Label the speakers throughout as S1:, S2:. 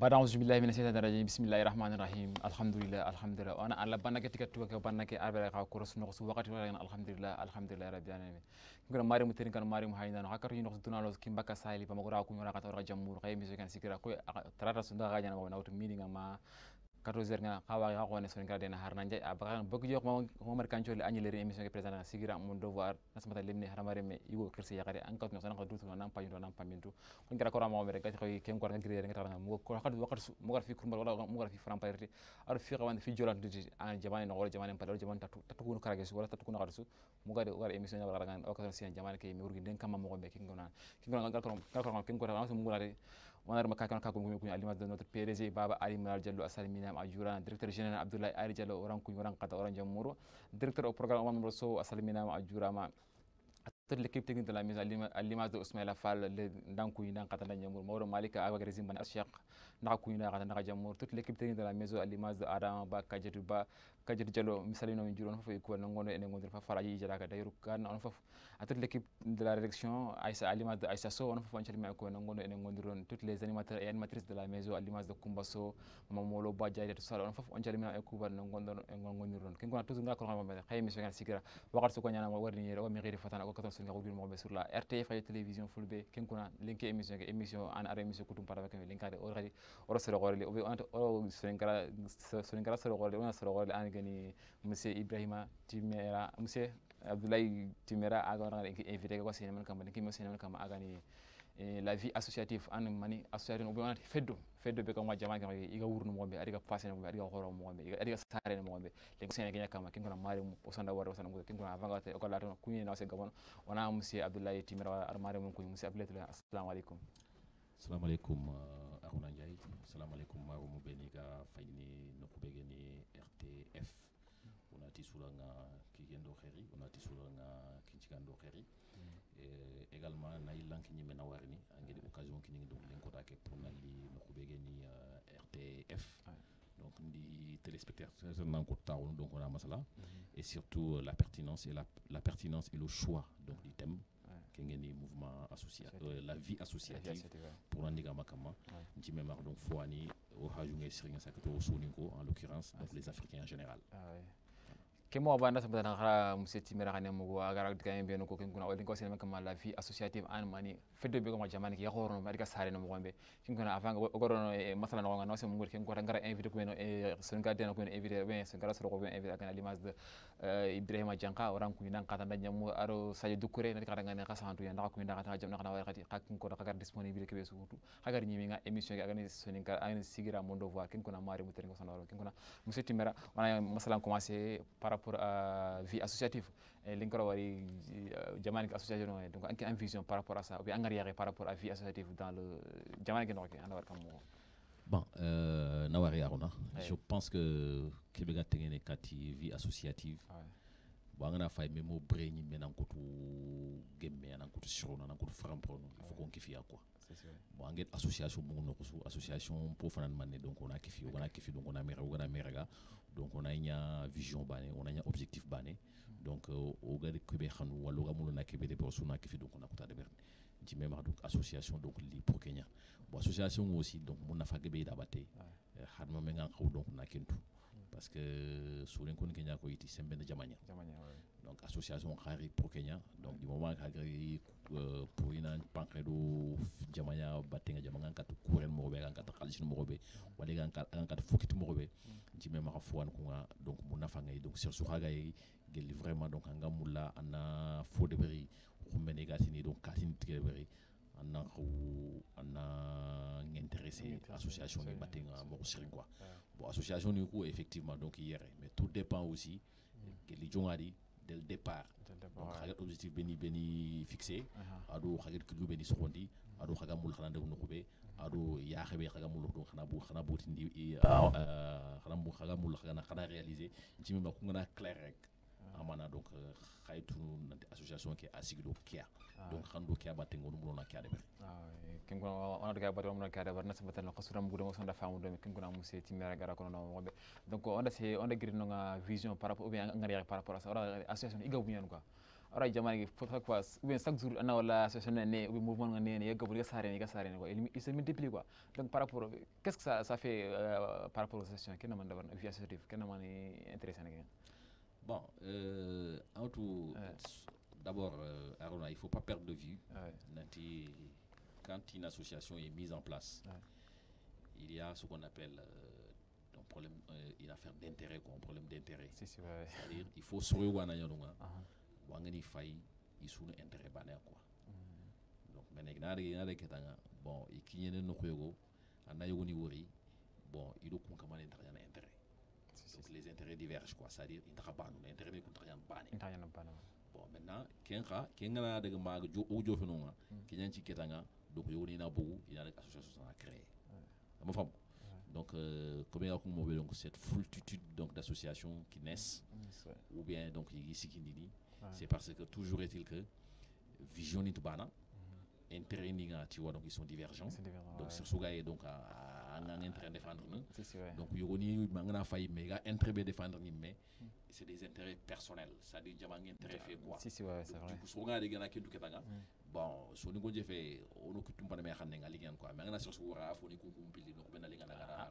S1: أعوذ بالله من الشيطان الرجيم بسم الله الرحمن الرحيم الحمد لله وأنا على بنك تكتب بنك أربعة كورس نقص وقت الحمد لله رب العالمين كنا ماري مترين كنا ماري مهينا نهكر ينقص دونا لو كم بكا سايلي بمقرأ كم يراقة تورا جمهور قيم بيجان سكرا كوي ترى سندا غاجنا ونا وتر مينينغ ما 14h nga xawa ga xone son garden har nanje abakan bokk jox mo mar kancho le annulé émission ke président sigira mon devoir nasmata lemni haramare me yugo kirsi yakare an kat no sana ko dutu nan pañu nan pamintu ko ngara ko ramo me rek ko ken ko ngire nga tan mo ko xad waqt mo gar fi kurmal wala mo gar fi framparti ar fi xawande fi jolant diti an jamane no wala jamane padal jamane tatu ko karage wala tatu ko no xarsu mo gar war émission na wala ngan occasion sien jamane ke mi wurgi den kam mo ko be kingo ngal ko ken ko tan mo ngulade ونرى مكان كاكم يكون علامات notre PDG بابا علي منال جلو أسالمينا أجوران ديريكتور جنرال عبد الله علي جلو أوران كون أوران قطع أوران جمهور ديريكتور أو برنامج رسو أسالمينا أجوران toute l'équipe technique de la maison à l'image de Ousmane Fall dans Kouina Katana Jamour Mauro Malika Agazim Ban Cheikh Nakouina Katana Jamour toute l'équipe technique de la maison à l'image de Adam Ba Kajetuba Kajet Diallo Misalino Ndjuron fo ko ngono en ngondo fa faraji jalaka dayru kan on fof à toute l'équipe de la rédaction Aïssa à l'image de Aïssa So on fof on ko ngondo en gondiron toutes les animateurs et animatrices de la maison à l'image de Kumbaso Mamolo Badja tout ça on fof on calmina e ko ngondo en gondiron ken ko toujours ngakko xambe xaymi so ngal sikira waxat ko nyana warni o mi xiri fatana ko sun ngawdul mo be sur la RTF ay télévision fulbe ken kuna linké émission an ara émission kutum para ken linkade o radi o sero gorle o senkara sero gorle on sero gorle an gani monsieur Ibrahima Timera monsieur Abdoulaye Timera aga on invité ko sene man kam ki mo sene man kam agani la vie associative an mani association obi on feddo be ko jamane kam iga wurnu mo be adiga passé mo be adiga horo mo be adiga sare mo be le sene ganya kam ken kuna mari mo sanda waro sanda ngo ken kuna avanga ko la ton kunye na se gabon ona monsieur Abdoulaye Timera armare mo ko monsieur Abdoulaye assalamu alaikum
S2: assalamu alaikum Aruna Ndiaye assalamu alaikum maro mo beniga fayni no ko begeni RTF on a tisulanga kigendo kheri on a tisulanga kinchigando kheri également na ilanki ñi mena warni ngedi occasion ki ñi donc len ko take pour nali no ko begeni RTF donc ndi téléspectateurs nan ko taw donc on a masala et surtout la pertinence et le choix donc du thème kengeni mouvement associatif la vie associative pour andiga makama nti memar donc foani o hajunge seringa sakato soninko en l'occurrence donc les africains en général
S1: kemo banda sabana khara monsieur Timera khane mo agara dikay ben ko ken kuna odin ko sene kam la vie associative an mani feddo be ko ma jamane ki yakhoro ma dika sare no mo gombe kin kuna avant ogoro masala no ngano se mo ngol ken ko ngara invité ko no son garden ko invité ben son gara soro ko ben invité akana l'image de Ibrahima Dianka oran ku nan kata ndanyam aro Sadio Doucouré na kata ngane khasantu ya ndaka ku ndaka ta jamna kana wakati khak ko da disponible ke be suutu hagar nyimi nga émission ga ngani son ngara an sigira mon devoir kin kuna mari mutere ko sanaro kin kuna monsieur Timera on masala commencé par rapport à vie associative et l'incro wari jamane association donc en vision par rapport à ça ou bien en arrière par rapport à vie associative dans le jamane no ke andawar kam
S2: bon nawari aruna je pense que kebega tengene kati vie associative bon ngana fay memo breñi menan ko to gemme nan ko to sirona nan ko to faramprono il faut qu'on kifi quoi bon ngel association mo no ko association pour fanan mané donc on a kifi donc on a meraga donc on a une vision bané on a un objectif bané donc au gade kebe khanu walo gamulo na kebe de persona kifi donc on a kota de berne nti même donc association donc li pour Kenya bon association aussi donc mon nafa gebe da baté hadma me ngan xaw donc na kentu parce que sur l'encon Kenya ko yiti sembe de jamania donc association khari pour Kenya donc du moment khari pour une pancredo jamania batenga jamanga kat kuren mo be kat khalisin mo be wala kat fokit mo be nti même ma fo an ko donc mon nafa ngay donc sur khaga yi gel vraiment donc anga mulla ana fo de beri khumene gatini donc katini de beri ana intéressé association ni batenga mo sirin quoi bon association ni ko effectivement donc hier mais tout dépend aussi que les jongari dès le départ donc xagat objectif beni fixé ado xagat kulu beni soxondi ado xaga mul xana ndew no be ado ya xebe xaga mul donc xana botindi xaga mul xana réaliser ci même ko ngana clair rek amana donc xaytu nanti association qui asiglo kia donc xando kia batengo no na kia de
S1: ken ko on daga bato on ka da barna sabata no khasura mu gudo sonda faamu do ken ko na monsieur Timera gara ko no mobe donc on da grino nga vision par rapport ou bien ngari par rapport à ça association iga bu ñan quoi ora jamani faut quoi ou bien chaque jour ana wala association né ou mouvement né né yegga ga saré quoi il se multiplie quoi donc par rapport qu'est-ce que ça fait par rapport aux associations qu'est-ce man d'abord vie associative qu'est-ce man intéressant
S2: bon en tout d'abord Arona il faut pas perdre de vue quand une association est mise en place il y a ce qu'on appelle un problème une affaire d'intérêt quoi un problème d'intérêt c'est-à-dire il faut sauver wana yonga wangani fay isunu intérêt bané quoi donc maintenant na ketanga bon ikinyene no koyogo anda yogoni wori bon ido kun kamane intérêt donc les intérêts divergent quoi c'est-à-dire intrabanu l'intérêt kun trayan bané bon maintenant kenga daga maga jo fenonga kinyanci ketanga donc yogoni na bogu ina association a créé ma femme donc comme il y a donc cette foultitude donc d'associations qui naissent ou bien donc ici qui dit c'est parce que toujours est-il que vision ni tubana intérêt ni tu vois donc ils sont divergents donc sur ce gars donc en intérêt défendre donc yogoni mangana fay mais gars intérêt défendre ni mais c'est des intérêts personnels ça dit jamang intérêt fait quoi
S1: c'est vrai
S2: du coup so gars de gana kendu ketanga bon so ni gonje fait ono kutumba me xamne nga ligen quoi mais ngana sur so wara fo ni ko kumpili no ko ben ligen ngara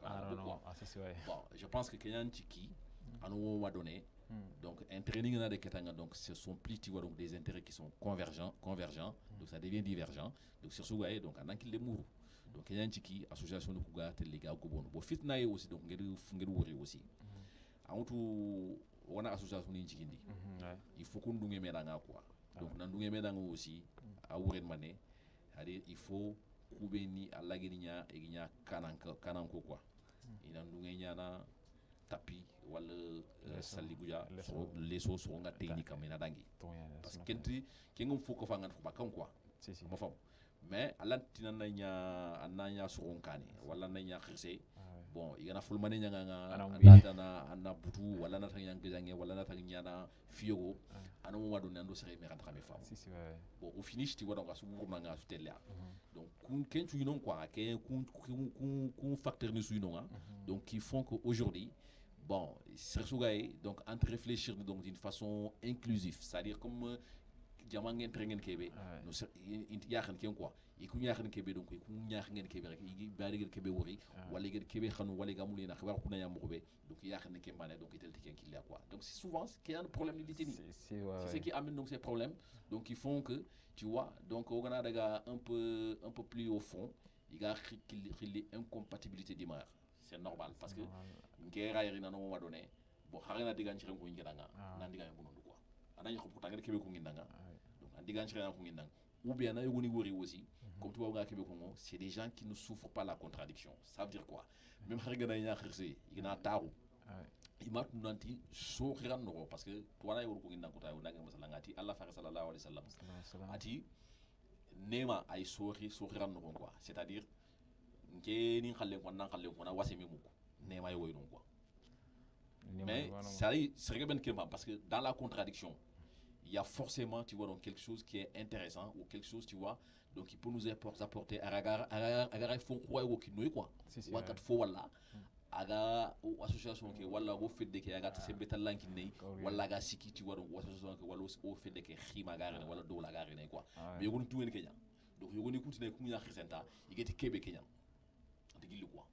S2: bon je pense que kenyan tiki anu wa donné donc intérêt ni ngana de ketanga donc ce sont plus tu vois donc des intérêts qui sont convergents donc ça devient divergent donc sur so gars donc anan ki le mouru donc kenyan tiki association no kuga tel liga ko bon bo fitna yi aussi donc ngelu wori aussi awutu wana association ni jigindi il faut qu'on ndunge medanga quoi donc na ndunge medanga aussi a wuren mané c'est-à-dire il faut kubeni alagirinya eginya kananko quoi ina ndunge nyana tapi wala saliguya leso so nga technique amena dangi parce que kengum foko fanga ko bakam quoi ma fam mais alantina nanya so onkani wala nanya xirse bon igana fulmane nyanga na butu wala na tanya ngizange wala na tanya na fiyo ana mo wadu nando sere me rentra me fam bon au finish ti wada ngasu ngurna nga su tella donc kun kenchu non quoi ke kun facteur ni su non donc qui font que aujourd'hui bon sersugaay donc entre réfléchir donc d'une façon inclusive c'est-à-dire comme jamang ngeen kebe no yaxan ken quoi iku ñaaxen kebe donc iku ñaax ngeen kebe rek yi bari ngeen kebe wori wala ngeen kebe xanu wala gamul ina xabar ku na yam ko be donc yaxen ke mané donc itel tiken qu'il y a quoi donc c'est souvent qu'il y a un problème de litanie c'est ce qui amène donc ces problèmes donc ils font que tu vois donc on a daga un peu plus au fond il y a une incompatibilité d'humeur c'est normal parce que ngera yari na no ma donné bon xarena digan ci ko ngiranga nan digan ko non quoi anañ ko pourtant ngeen kebe ko ngindanga donc an digan ci ko ngindanga ou bien na yogoni wori aussi comme tu vois nga kebe ko c'est des gens qui ne souffrent pas la contradiction ça veut dire quoi même xarga na nya xirse ina taru imat nanti so xiran no parce que to wana yoro ko ngindanga ko taw ndanga masala ngati Allah fa sallallahu alayhi wasallam ati nema ay so xiran no quoi c'est-à-dire ngeni xalle ko nan xalle ko na wasemi muko nema yoy non quoi mais ça c'est ben kelma parce que dans la contradiction il y a forcément tu vois donc quelque chose qui est intéressant ou quelque chose tu vois donc qui peut nous apporter agar font quoi ou qui nous quoi wakat fo wala aga association ke wala go fedde ke aga sembetal lanki nei wala ga siki tu vois donc association ke wala o fedde ke khima gare wala do la gare nei quoi mais yogoni tuwen kenya donc yogoni continue ku nya khrisenta igeti kebe kenya digili quoi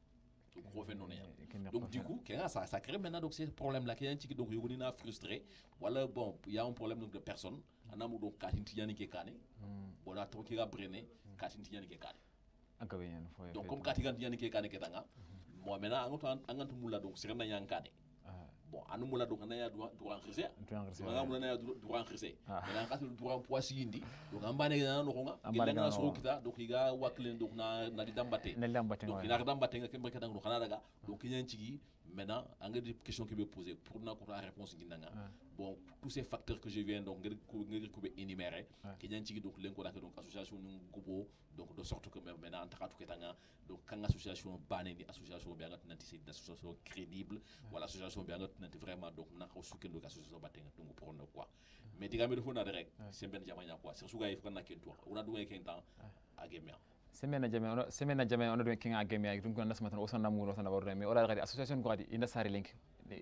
S2: donc du coup ça crée maintenant donc ces problèmes là qui donc yogoni na frustré wala bon il y a un problème donc de personne anamu donc katinti yani ke kane bon la to ki ga brené katinti yani ke kane donc comme katinti yani ke kane ketanga moi maintenant angantu mulla donc c'est na yankane bon anu mulla donc na ya droit xissé nga mulla na ya droit xissé mais nga droit poissi indi donc ambane na no nga ngena so kita donc iga waklen donc na di dambate donc ina dambate nga kembe kadang no xana daga donc ñanci gi maintenant nga des questions qui me poser pour na ko la réponse nginanga bon tous ces facteurs que je viens donc ngir ko énumérer ki ñanci gi donc len ko donc association ñu gobo donc de sorte que maintenant en tout ketanga donc quand association bané ni association bien nanti c'est d'association crédible wala association bien nanti vraiment donc na ko sukendo association batenga donc pour no quoi mais digamé do fona rek c'est ben jamanya quoi c'est suga ifra na kento ona do ngeen temps agemia
S1: semena jame on do kinga agemia dum ko nasmatan o sanna mu no sanna wardo mais o la gadi association ko gadi ina sari link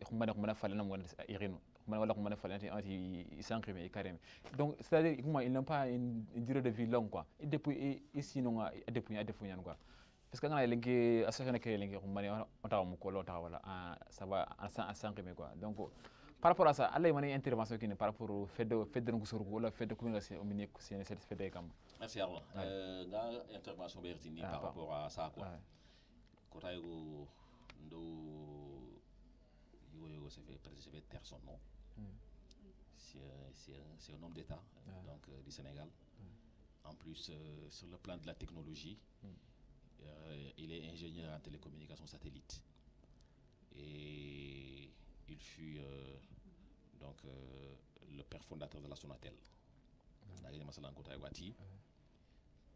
S1: xumane ko mena falena mo irino voilà comment ils s'encriment carrément. Donc c'est-à-dire comment ils n'ont pas une durée de vie longue quoi. Et depuis ici non depuis quoi. Parce que quand il y a association qui est lingue on t'a mon colon voilà ça va à s'encrimer quoi. Donc par rapport à ça, allez une intervention qui n'est par rapport au fait de nous sur ou fait de communication au milieu c'est fait des comme.
S2: Merci Arnaud. Dans intervention Bertini par rapport à ça quoi. Quand ça fait taire son nom. C'est un homme d'État donc du Sénégal. En plus sur le plan de la technologie, il est ingénieur en télécommunications satellite et il fut donc le père fondateur de la Sonatel.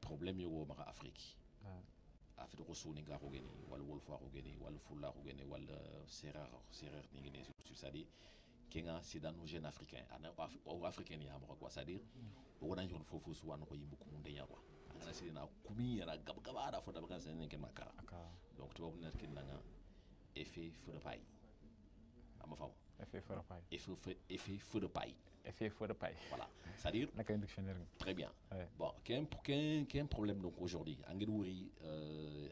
S2: Problème yo mara Afrique. Afite ko soni ga ko geni wala wolfa ko geni wala fulla ko geni wala serer ni geni c'est-à-dire kenga c'est dans nos jeunes africains africains ya mo quoi c'est-à-dire o na jon fofu su wan ko yimbu ko munde ya quoi ana c'est na kumi ya gaba da fota ba kan ken makara donc tu vois on a ken nga effet feu de paille ama fam
S1: effet feu de paille
S2: effet feu de paille
S1: effet feu de paille
S2: voilà c'est-à-dire
S1: la dictionnaire
S2: très bien bon qu'un problème donc aujourd'hui angeli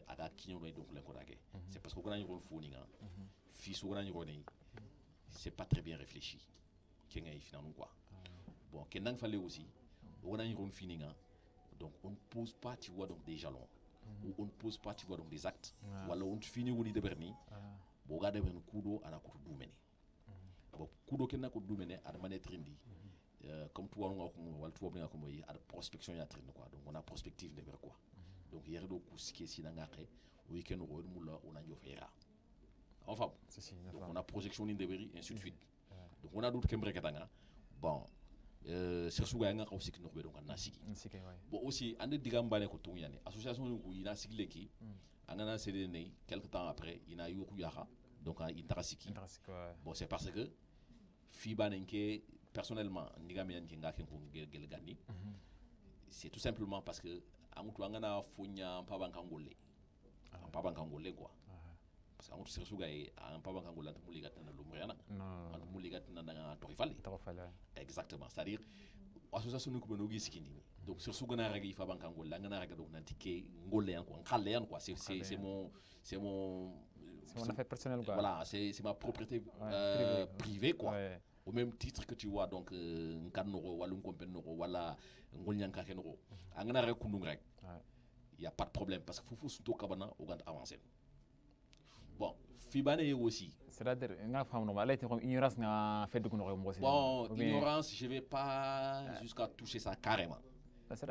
S2: aga kinyo donc l'encodagué c'est parce que on a une foninga fils on a une c'est pas très bien réfléchi kenga finalement quoi bon kenang fallait aussi on a une fininga donc on ne pose pas tu vois donc des jalons ou on ne pose pas tu vois donc des actes wala on finit ou de berni bo ga de ben kudo ana ko dumeni bon kudo kenna ko dumeni ad manetrindi comme toi on wala toi bien comme yi ad prospection ya train quoi donc on a prospective de vers quoi donc hier do ko ski si nga xé week-end ro mu la on a ndio fera enfin donc on a projection in de beri ainsi de suite donc on a d'autres kembre katanga bon sur souga nga ko sik no be donc na siki bon aussi ande digambane ko ton yani association ko ina sikleki angana cédé né quelque temps après ina yoku yaha donc il tarasiki bon c'est parce que fiba nenke personnellement ndigame yanki ngake ko gel gani c'est tout simplement parce que amutu angana fonya mpabankangole quoi parce que amutu sersuga e mpabankangole antu muligatana lumriana antu muligatana nga torifali exactement c'est-à-dire association ko benogi skini donc sersuga na ragi fabankangole ngana raga donc nantike ngole yan quoi c'est mon c'est mon
S1: affaire personnelle quoi
S2: voilà c'est ma propriété privée quoi au même titre que tu vois donc nkanoro wala nkompenoro wala ngolnyanka kenoro angana rek kundung rek il y a pas de problème parce que fofu suto kabana o gant avancer bon fibane aussi
S1: c'est-à-dire nga fam no wala comme ignorance nga fait de ko mo
S2: bon ignorance je vais pas jusqu'à toucher ça carrément parce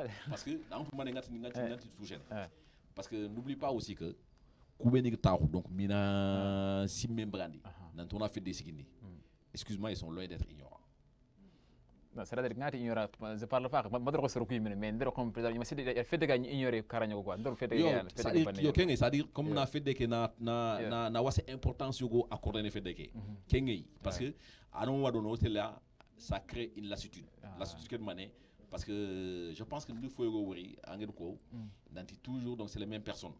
S2: que dans tout mané ngati toucher parce que n'oublie pas aussi que kubeni taxu donc mina simme brandi dans ton affaire des sigini excuse-moi ils sont loin d'être ignorants
S1: non c'est-à-dire ngati ignorant je parle pas madro sur ko yimene mais ndero comme président il fait de gagner ignorer karanyo quoi ndero fait de
S2: yo kengi c'est-à-dire comme na fait de que na wase importance yogo accorder fait de que kengi parce que anon wado no là ça crée une lassitude que mané parce que je pense que nous faut yogo wori angel ko danti toujours donc c'est les mêmes personnes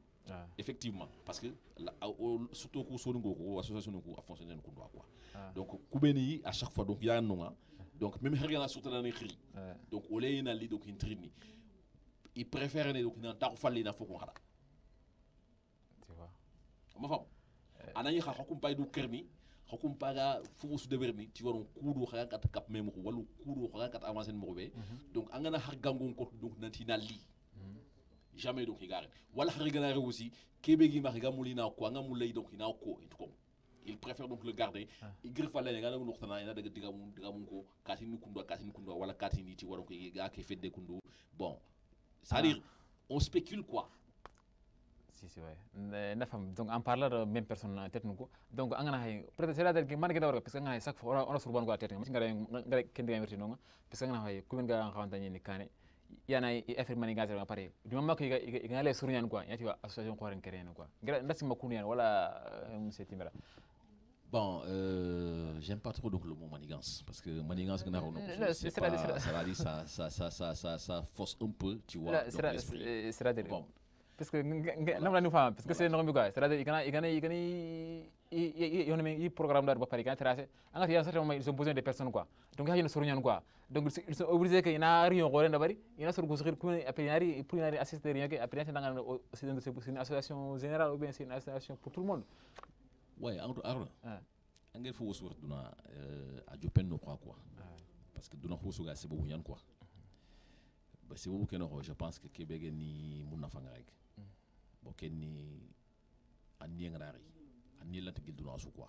S2: effectivement parce que surtout ko sonungo ko association ko a fonctionner ko doit quoi donc kubeni à chaque fois donc il y a un nom donc même rien surtout dans écrit donc au lay na li donc intrini il préfère ne donc na ta ko falli na foko xala
S1: tu vois
S2: ma fam anani xa ko pay du kerni xakum paga foko su deberni tu vois donc kudo xa kat kap même ko walu kudo xa kat avancer mo be donc angana har gangon ko donc nanti na li jamais donc il garde wala xarigana aussi kebegi ma gamulina ko ngamulay donc ina ko tout il préfère donc le garder il griffe la ngana no xtana ina daga digam ko katini kundo wala katini ti waro ko ga ke fait de kundo bon c'est à dire on spécule quoi
S1: si ouais na fam donc en parlant de même personne tête nuko donc angana hay peut-être c'est là que man gëna war parce que ngana chaque fois on a sur bon ko tête ngara kendi ngamirti no parce que ngana hay kumen ga xawantani ni kané yana effet manigateur nga pare du moment que nga les sourian quoi yati wa association ko ren keren quoi ngara ndasi makunu yan wala monsieur Timbera
S2: bon j'aime pas trop donc le mot manigance parce que manigance ça va dire ça force un peu tu vois
S1: c'est-à-dire
S2: bon
S1: parce que nam la ñu fam parce que c'est normal quoi c'est-à-dire il programme d'art ba pare quand tracé anga il y a certainement ils ont besoin de personnes quoi donc il y a une solution quoi donc ils sont obligés que ina rien gore na bari ina sur gusir ku après yari pour yari assister rien que après c'est une association générale ou bien c'est une association pour tout le monde
S2: ouais arna angel fo wosu duna a jopen no quoi parce que duna hosu ga sebo nyan quoi ba sebo ke no je pense que kebege ni mun na fanga rek bo ken ni anni ngari anni la tigil duna su quoi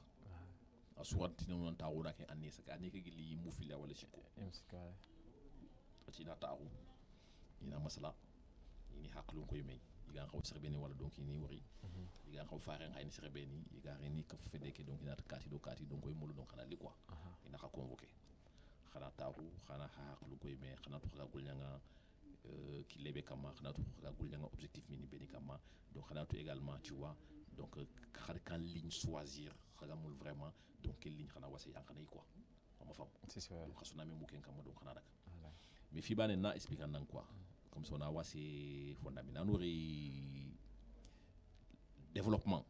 S2: asuranti no non tawo da ke anni saka anni ke gili mu fili wala shiko ci na tawo ina masala ini haklu ko yimay iga xaw serbeni wala donc ini wori iga xaw faare ngay ni serbeni iga reni ka fede ke donc ina kati donc koy mulu donc xana li quoi ina ka convoquer xana tawu xana haklu ko yimay xana to ga gulnyanga ki lebe kama xana to ga gulnyanga objectif mini beni kama donc xana to également tu vois donc kan ligne choisir xaga mul vraiment donc quelle ligne xana wase yang xana quoi ma fam
S1: c'est sûr
S2: donc xasuna me muken kama donc xana dak mais fi bané na expliquer nan quoi comme ça on a assez fondamental nous développement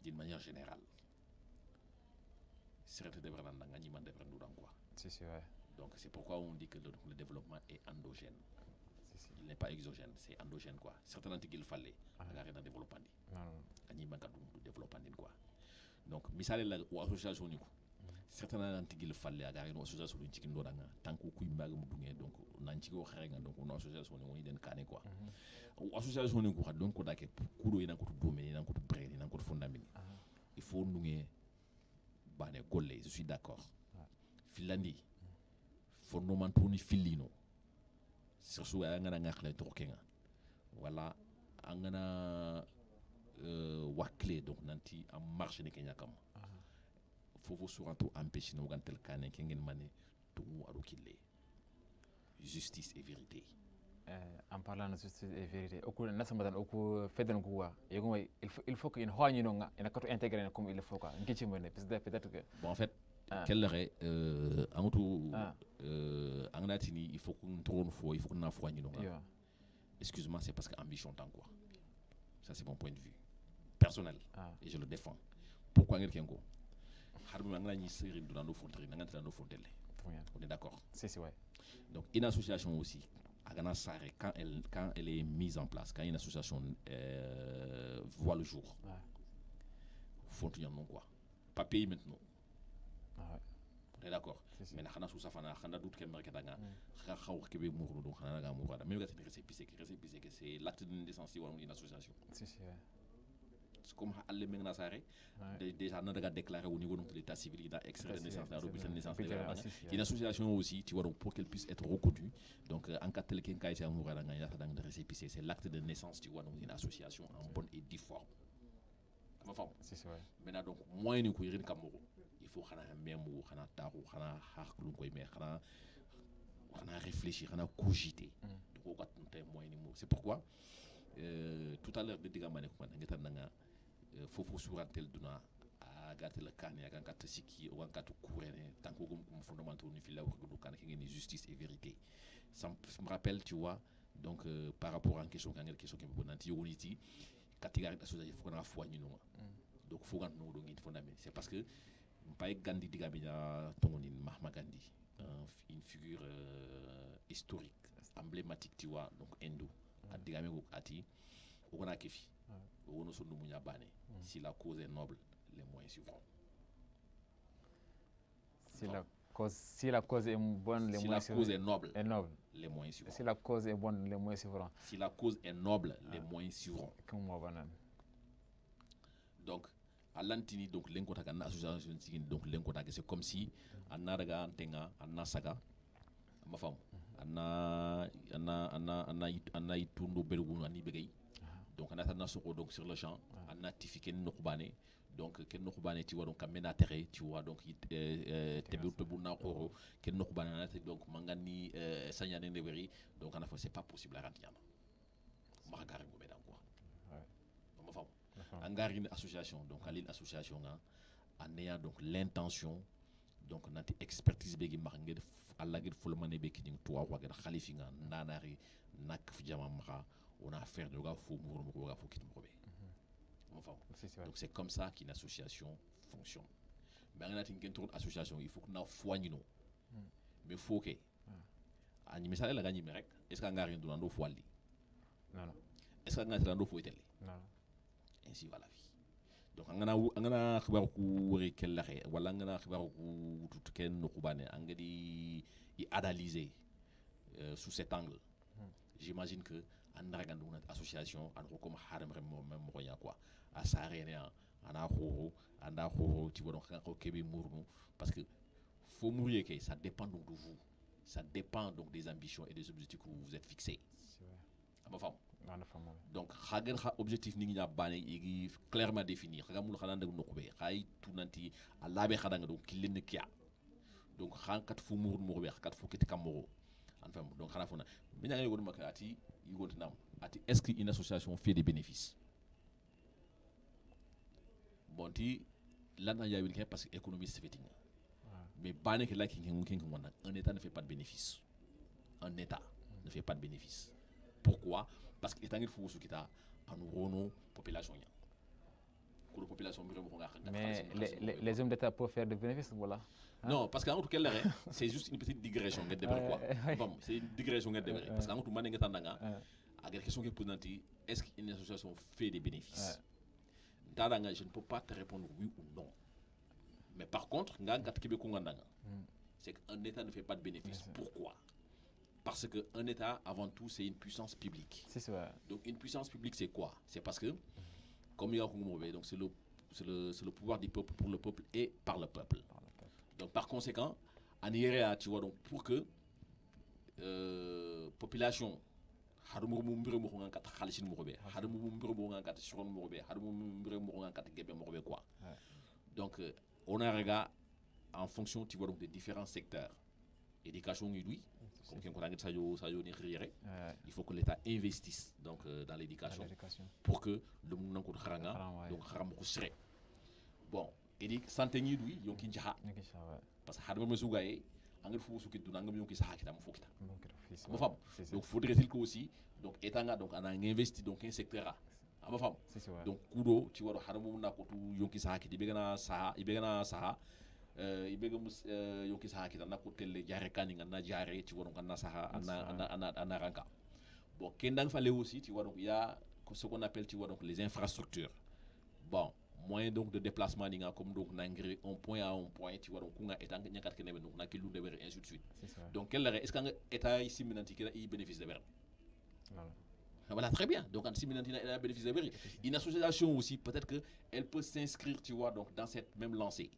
S2: d'une manière générale c'est de vraiment dans gagner man de vraiment quoi
S1: c'est sûr
S2: donc c'est pourquoi on dit que le développement est endogène il n'est pas exogène c'est endogène quoi certains qu'il fallait arrêter de développer gagner man du développement quoi donc misale la association ni certains antigil falle aga no association lu cikin do danga tanku kuy mbaga mu dungé donc nan ci go xere nga donc no association ni woni den kané quoi association ni ko donc ko dake kudo ina ko to domé ina ko to bré ina ko to fondamini il faut ndungé bané golle je suis d'accord filandi fondamento ni filino surtout nga nga xlé to kenga wala angana wakle donc nanti en marche ni kenya kam faut surtout empêcher nos gantel kané kengen mané to adokile justice et vérité
S1: en parlant de justice et vérité oku nasamadan oku feden kuwa yego il faut que une hoani no nga ina kato intégrer comme il faut quoi ngici mone peut-être que
S2: bon en fait quel est amutu angnatini il faut qu'on tourne fo il faut qu'on a foani no nga excuse-moi c'est parce que ambition tant quoi ça c'est mon point de vue personnel et je le défends pourquoi quelqu'un ko harbi ngana ni série dans nos fonteries ngana nos fontelles on est d'accord
S1: c'est ouais
S2: donc une association aussi agana sare quand elle est mise en place quand une association voit le jour fontenir non quoi pas payer maintenant on est d'accord mais na sous safana xana doute que merke danga xaw kebe mourou do xana ga mourou da même gati récépissé que c'est l'acte de naissance d'une association
S1: c'est
S2: comme alle mengna sare déjà na daga déclarer au niveau de l'état civil il a extrait de naissance dans bulletin de naissance une association aussi tu vois donc pour qu'elle puisse être reconnue donc en cas tel qu'un cas est amoureux dans ya dans de récépissé c'est l'acte de naissance tu vois donc une association en bonne et due forme ma femme
S1: c'est ça
S2: maintenant donc moyen ni ko yirin kamoro il faut xana même xana taru xana haklu koy mais xana réfléchir xana cogiter donc ko kat moyen ni c'est pourquoi tout à l'heure de diga mané ko ngata nga fofu surantel duna agatel kane aga ngata siki o ngata courene tant que comme fondamental ni fila ko do kan ngeni justice et vérité ça me rappelle tu vois donc par rapport à une question quand question que bon anti unity catégorie d'association faut na foi ni non donc faut gant no do ngi fondamental c'est parce que pas Gandhi diga biya tongoni Mahatma Gandhi une figure historique emblématique tu vois donc indo diga me ati on a kifi on a sondu munya bané si la cause est noble les moyens suivront
S1: si la cause est bonne les moyens
S2: si la cause est noble
S1: les moyens suivront
S2: si la cause est bonne les moyens suivront si la cause est noble les moyens suivront donc à l'antini donc l'enkota kana association tigin donc l'enkota c'est comme si anna daga antenga anna saga ma fam anna itundo belgu ani begay donc anna tanna soko donc sur le champ anna tifiken nokubane donc ken nokubane tu vois donc amena terre tu vois donc tebu na koro ken nokubane donc mangani sanyane neberi donc anna c'est pas possible à rentrer ma gare go medan quoi ma fam engagé une association donc à l'association en ayant donc l'intention donc notre expertise begi marngé alla gir fulmane be kining to wa gir khalifinga nanari nak fi jama mara on a affaire de gars faux mouvement faux kit mouvement. Enfin, donc c'est comme ça qu'une association fonctionne. Mais on a une association, il faut qu'on a foi ni non. Mais faut que ani misale la gagner rek est-ce qu'on a rien dans foi li? Non. Est-ce qu'on a rien dans foi télé? Non. Ainsi va la vie. Donc angana xibar ku wori kel la xé wala angana xibar ku tout ken no kubane angadi y analyser sous cet angle. J'imagine que en regardant une association en comme harem même moyen quoi à s'arrêter en ahoro tu vois donc quand kebe mournou parce que faut mourir que ça dépend donc de vous, ça dépend donc des ambitions et des objectifs que vous vous êtes fixés. Ma femme. Donc hagen ha objectif ni nya bané yi clairement définir ga mul xana ndag nokube xay tunanti alabe xadanga donc kilen kia donc xan kat fu mournou be kat fu kit kamoro enfin donc xana fona mi nga yogon makati yigon nam ati est-ce qu'une association fait des bénéfices? Bon ti là ya wil parce que économiste fait mais bané que là qui un état ne fait pas de bénéfice. Un état ne fait pas de bénéfice. Pourquoi? Parce que étant il faut kita en population ya. Pour la population
S1: mais les hommes d'état peuvent faire des bénéfices voilà.
S2: Non, parce qu'en tout cas, c'est juste une petite digression. Bon, c'est une digression. Parce qu'en tout cas, la question qui est posée, est-ce qu'une association fait des bénéfices? Je ne peux pas te répondre oui ou non. Mais par contre, c'est qu'un État ne fait pas de bénéfices. Pourquoi? Parce qu'un État, avant tout, c'est une puissance publique.
S1: C'est ça.
S2: Donc une puissance publique, c'est quoi? C'est parce que, comme il y a donc c'est le pouvoir du peuple pour le peuple et par le peuple. Donc par conséquent, en IRA, tu vois, donc pour que population donc on a regard en fonction, tu vois, donc des différents secteurs. Éducation, oui, il faut que l'État investisse donc dans l'éducation pour que le monde donc bon, et santé oui, parce que donc faudrait-il que aussi donc étant donc on a investi donc un secteur donc kudo tu vois haramu na ko tu yonki sahaki ibegana saha ibegam yonki sahaki na ko telle jare kaninga na jare tu vois donc na saha ana ranka bon kendang fallait aussi tu vois donc il y a ce qu'on appelle tu vois donc les infrastructures. Bon, moyen donc de déplacement comme donc n'engrais un point à un point tu vois donc on a étant nyakat kene donc na kilu de ainsi de suite. Donc quel est-ce qu'un état ici maintenant qui bénéficie de verre? Voilà, très bien. Donc en Siminantina elle a bénéficié de verre. Une association aussi peut-être que elle peut s'inscrire tu vois donc dans cette même lancée.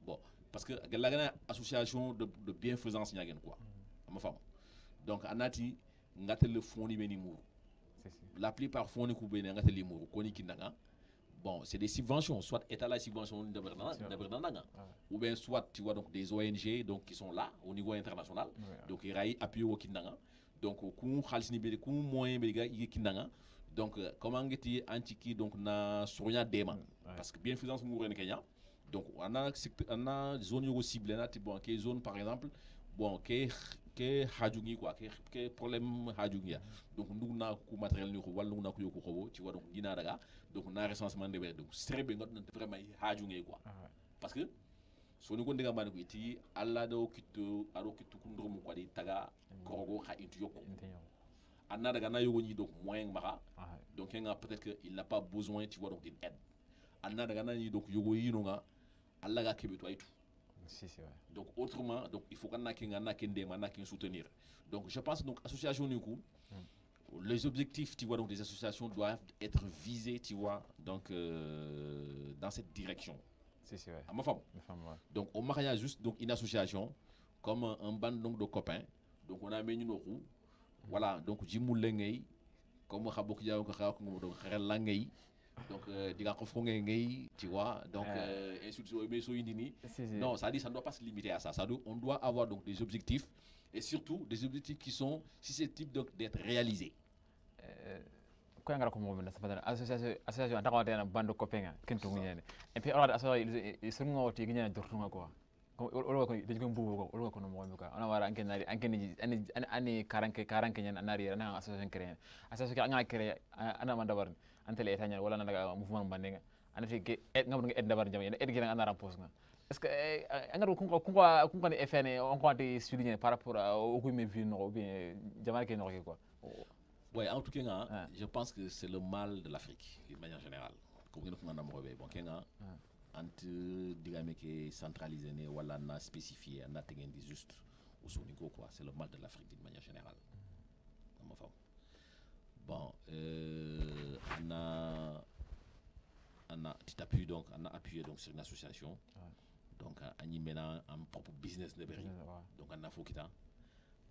S2: Bon, parce que la association de bienfaisance n'y a quoi. Ma femme. Donc anati ngatel le fond ni benimou. La plupart fond ni kubene ngatel limou koni kinanga. Bon, c'est des subventions, soit État la subvention de Bernardanga, ou bien soit tu vois donc des ONG donc qui sont là au niveau international, donc ils raillent appuyé au Kindanga, donc au coup Khalsini Bede, coup moyen Bega Kindanga, donc comment est-il antiqué donc na Soria Dema, parce que bienfaisance mourenne Kenya, donc on a zone ciblée là, bon, qui zone par exemple, bon, qui hajungi quoi que problème hajungi donc nous na ku matériel ni ko wala nous na ko yoko ko tu vois donc dina daga donc na recensement de donc c'est bien vraiment hajungi quoi parce que so ni ko ndiga man ko iti alla do kitu aro kitu kundro mu ko di taga korogo kha intu yoko anna daga na yogo ni donc moyen mara donc peut-être que il n'a pas besoin tu vois donc d'une aide anna daga na ni donc yogo yino nga alla ga kebe to ay tout. Si, c'est vrai. Donc autrement, donc il faut qu'on ait soutenir. Donc je pense donc association du coup, les objectifs tu vois donc des associations doivent être visés tu vois donc dans cette direction. Si, c'est vrai. À ma femme. Donc on marie juste donc une association comme un band donc de copains. Donc on a mis nos roues. Voilà donc Jimulengei comme Khabokia donc Langei. Donc tu vois donc non ça dit ça ne doit pas se limiter à ça, on doit avoir donc des objectifs et surtout des objectifs qui sont susceptibles donc d'être réalisés.
S1: Ko ngara ko mo na sabata association ta ko bando copain kentu ngene et puis alors association ils sont ngoti ngene dortunga quoi olo ko de ko mbugo ko olo ko no mo ko ana wara anke nari anke ni ani karanke nyen anari na association créé association nga créé ana man dabar antele etanya wala na daga mouvement bandenga ana fi ke ngam nga ed dabar jam ed gi nga ana rampos nga est-ce que angar ko ni fn on ko ante souligner par rapport au ko me vie no ou bien jamal ke no quoi.
S2: Ouais, en tout cas, je pense que c'est le mal de l'Afrique d'une manière générale. Comme nous avons dit, bon, Kenya, entre digame que centralisé né wala na spécifié, na tengen di juste au sonico quoi. C'est le mal de l'Afrique d'une manière générale. Bon, on a petit appui donc, on a appuyé donc sur une association. Donc, on y met un propre business de Berry. Donc, on a faut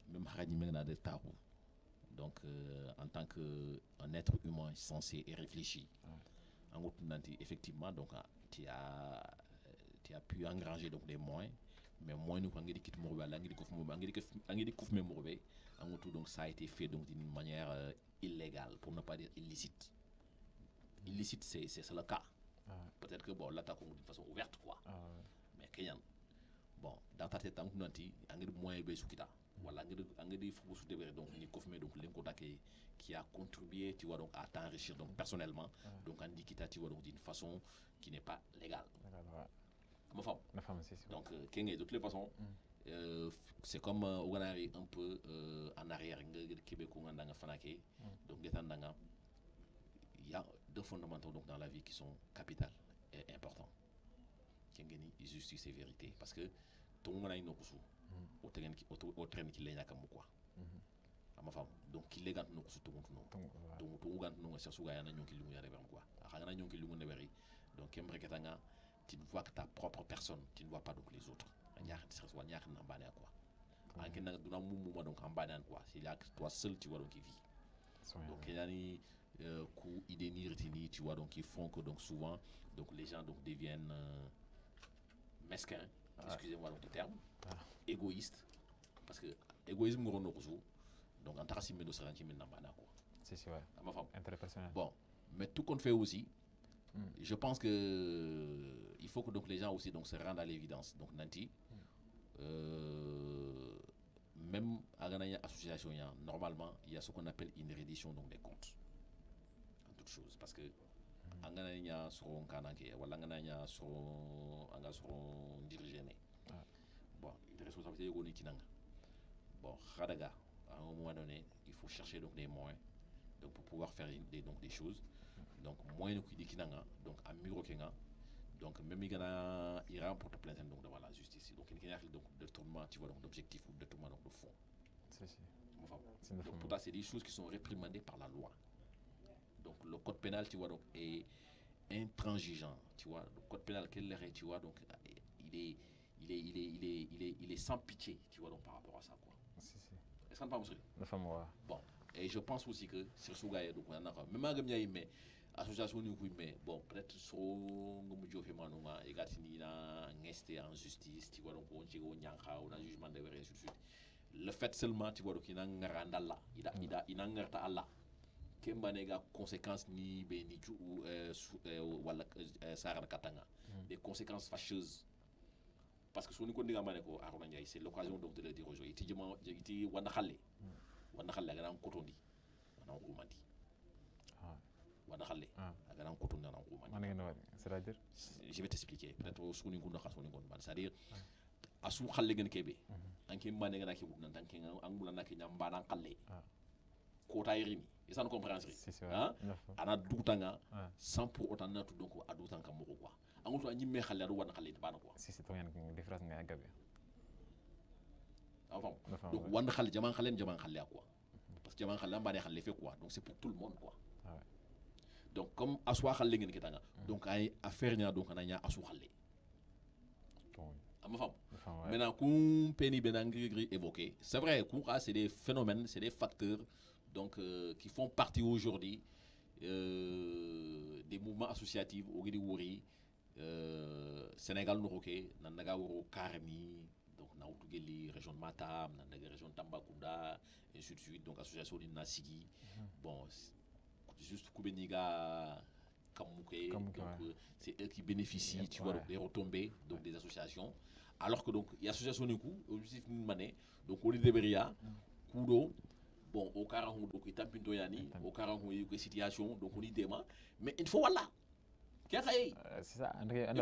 S2: même Haradi Mena de Tarou. Donc, en tant qu'un être humain sensé et réfléchi, effectivement, donc, tu as pu engranger donc, des moyens, mais moins nous, donc ça a été fait donc d'une manière illégale, pour ne pas dire illicite. Illicite, c'est le cas. Peut-être que bon, l'attaque d'une façon ouverte, quoi. Mais Kenyan, bon, dans ta tête, on a dit, on a des moyens de voilà, donc qui a contribué, tu vois, donc à t'enrichir donc personnellement, donc en dit tu vois, donc d'une façon qui n'est pas légale.
S1: La femme, c'est sûr.
S2: Donc, de toutes les façons, c'est comme on a un peu en arrière, Québec, donc il y a deux fondamentaux donc dans la vie qui sont capitales et importants. Justice et vérité, parce que tout le monde a une au train qui l'est quoi. Donc il est gant no tout le monde donc tout gant no ça souga yana nyonki lumu yare quoi akana nyonki lumu ne bari donc kembre ketanga tu ne vois que ta propre personne, tu ne vois pas donc les autres ñaar soit ñaar na bané quoi anki na duna mumu donc en bané quoi c'est là que toi seul tu vois donc qui vit donc il y a ni coup idée ni retini tu vois donc qui font que donc souvent donc les gens donc deviennent mesquins, excusez-moi donc le terme, égoïstes, parce que égoïsme donc en tant que de quoi.
S1: C'est sûr. Interpersonnel.
S2: Bon, mais tout qu'on fait aussi, je pense que il faut que donc les gens aussi donc se rendent à l'évidence. Donc nanti, même à l'Association, association, normalement il y a ce qu'on appelle une reddition donc des comptes en toute chose, parce que angana sur kananke wala angana sur anga sur dirigé bon il est responsabilité de goni kinanga bon khadaga à un moment donné il faut chercher donc des moyens donc pour pouvoir faire des choses donc moyen qui dit kinanga donc à miro kenga donc même il remporte plainte donc devant la justice donc il y a donc de tournement tu vois donc d'objectif ou de tournement donc de fond donc pour ça c'est des choses qui sont réprimandées par la loi. Donc le code pénal, tu vois, donc est intransigeant, tu vois. Le code pénal quel est, tu vois, donc il est sans pitié, tu vois, donc par rapport à ça, quoi. Est-ce qu'on pas monsieur?
S1: La femme, ouais.
S2: Bon, et je pense aussi que sur ce gars, donc on a même à gagner, mais association nous mais bon peut-être sur nous joue fait manuma et gatini na ngeste en justice, tu vois, donc on dit on yanka, on a jugement de vérité suite. Le fait seulement, tu vois, donc il a ngaranda là, il a ngarta Allah. Kembanega conséquences ni benichu ou wala sara katanga des conséquences fâcheuses parce que soni ko ndiga mané ko arona ndjay c'est l'occasion donc de le dire aujourd'hui iti wana xalé ga kotondi wana ko mandi wana xalé ga kotondi wana ko mandi
S1: c'est-à-dire
S2: je vais t'expliquer peut-être soni ko ndaxa soni ko c'est-à-dire asu xalé gen kebe anke mané ga ki nan tanke angula na ke nyamba xalé kota irini et ça nous comprend hein ana doutanga sans pour autant na tout donc a doutanga moko quoi angu to ñimé xalé do wan xalé bana quoi
S1: si to yan différence nga gabe
S2: enfin donc wan xalé jaman xalé quoi parce que jaman xalé mbane xalé fait quoi donc c'est pour tout le monde quoi donc comme aswa xalé ngeen kitanga donc ay affaire nya donc na nya asu xalé maintenant qu'on péni benangri évoqué c'est vrai qu'on c'est des phénomènes c'est des facteurs donc qui font partie aujourd'hui des mouvements associatifs au Wuri Sénégal Noroké Nandaga Woro Karmi donc Naoutugeli région de Matam Nandaga région de Tambacounda et ainsi de suite donc association de Nasigi bon juste Koubeniga Kamouké donc c'est eux qui bénéficient tu vois donc des retombées donc des associations alors que donc il y a association du coup objectif ni mané donc on deberia kudo bon au cara donc il tampinto yani au cara ko situation donc on y déma mais il faut voilà
S1: c'est ça